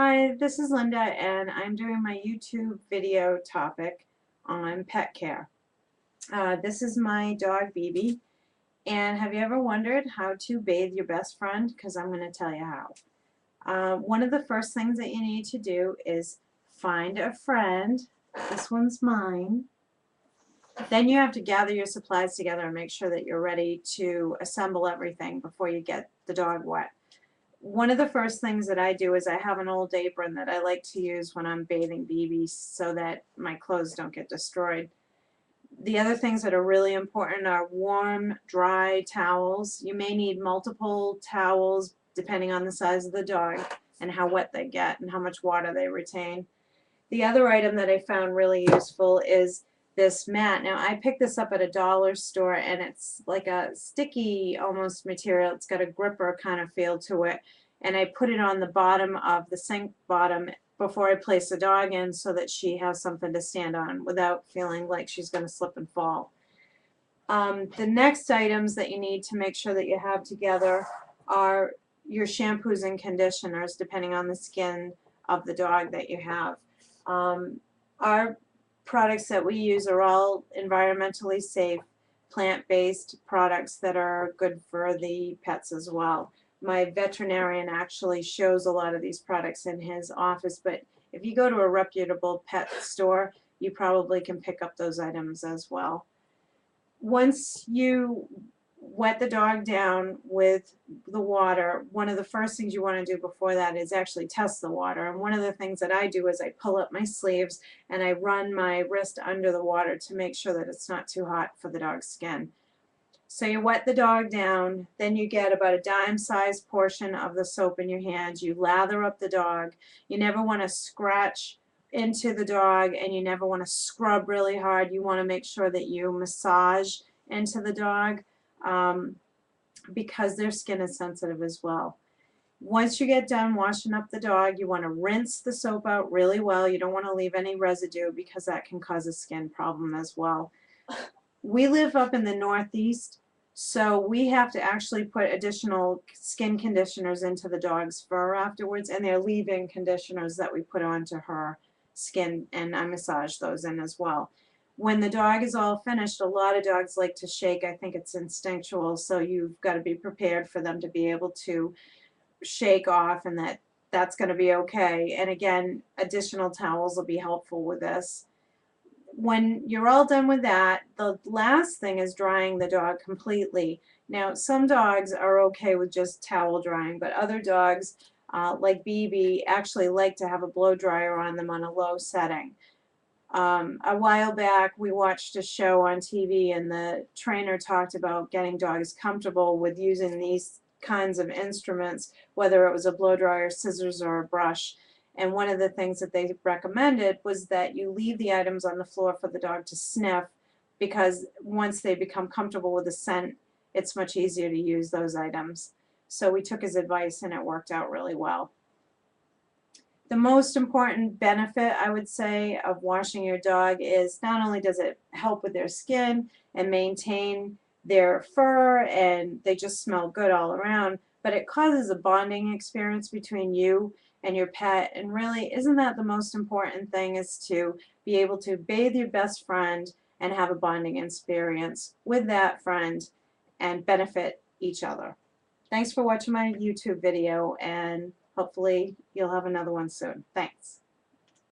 Hi, this is Linda, and I'm doing my YouTube video topic on pet care. This is my dog, Bebe, and have you ever wondered how to bathe your best friend? Because I'm going to tell you how. One of the first things that you need to do is find a friend. This one's mine. Then you have to gather your supplies together and make sure that you're ready to assemble everything before you get the dog wet. One of the first things that I do is I have an old apron that I like to use when I'm bathing Bebe so that my clothes don't get destroyed. The other things that are really important are warm, dry towels. You may need multiple towels depending on the size of the dog and how wet they get and how much water they retain. The other item that I found really useful is this mat. Now I picked this up at a dollar store and it's like a sticky almost material. It's got a gripper kind of feel to it, and I put it on the bottom of the sink bottom before I place the dog in so that she has something to stand on without feeling like she's going to slip and fall. The next items that you need to make sure that you have together are your shampoos and conditioners depending on the skin of the dog that you have. Our products that we use are all environmentally safe, plant-based products that are good for the pets as well. My veterinarian actually shows a lot of these products in his office, but if you go to a reputable pet store, you probably can pick up those items as well. Once you wet the dog down with the water, one of the first things you want to do before that is actually test the water. And one of the things that I do is I pull up my sleeves and I run my wrist under the water to make sure that it's not too hot for the dog's skin. So you wet the dog down, then you get about a dime-sized portion of the soap in your hands. You lather up the dog. You never want to scratch into the dog, and you never want to scrub really hard. You want to make sure that you massage into the dog because their skin is sensitive as well. Once you get done washing up the dog, you want to rinse the soap out really well. You don't want to leave any residue because that can cause a skin problem as well. We live up in the Northeast, so we have to actually put additional skin conditioners into the dog's fur afterwards, and they're leave-in conditioners that we put onto her skin, and I massage those in as well. When the dog is all finished, a lot of dogs like to shake. I think it's instinctual, so you've got to be prepared for them to be able to shake off, and that's going to be okay. And again, additional towels will be helpful with this. When you're all done with that, the last thing is drying the dog completely. Now, some dogs are okay with just towel drying, but other dogs, like Bebe, actually like to have a blow dryer on them on a low setting. A while back, we watched a show on TV, and the trainer talked about getting dogs comfortable with using these kinds of instruments, whether it was a blow dryer, scissors, or a brush. And one of the things that they recommended was that you leave the items on the floor for the dog to sniff, because once they become comfortable with the scent, it's much easier to use those items. So we took his advice, and it worked out really well. The most important benefit, I would say, of washing your dog is not only does it help with their skin and maintain their fur and they just smell good all around, but it causes a bonding experience between you and your pet. And really, isn't that the most important thing, is to be able to bathe your best friend and have a bonding experience with that friend and benefit each other. Thanks for watching my YouTube video, and hopefully you'll have another one soon. Thanks.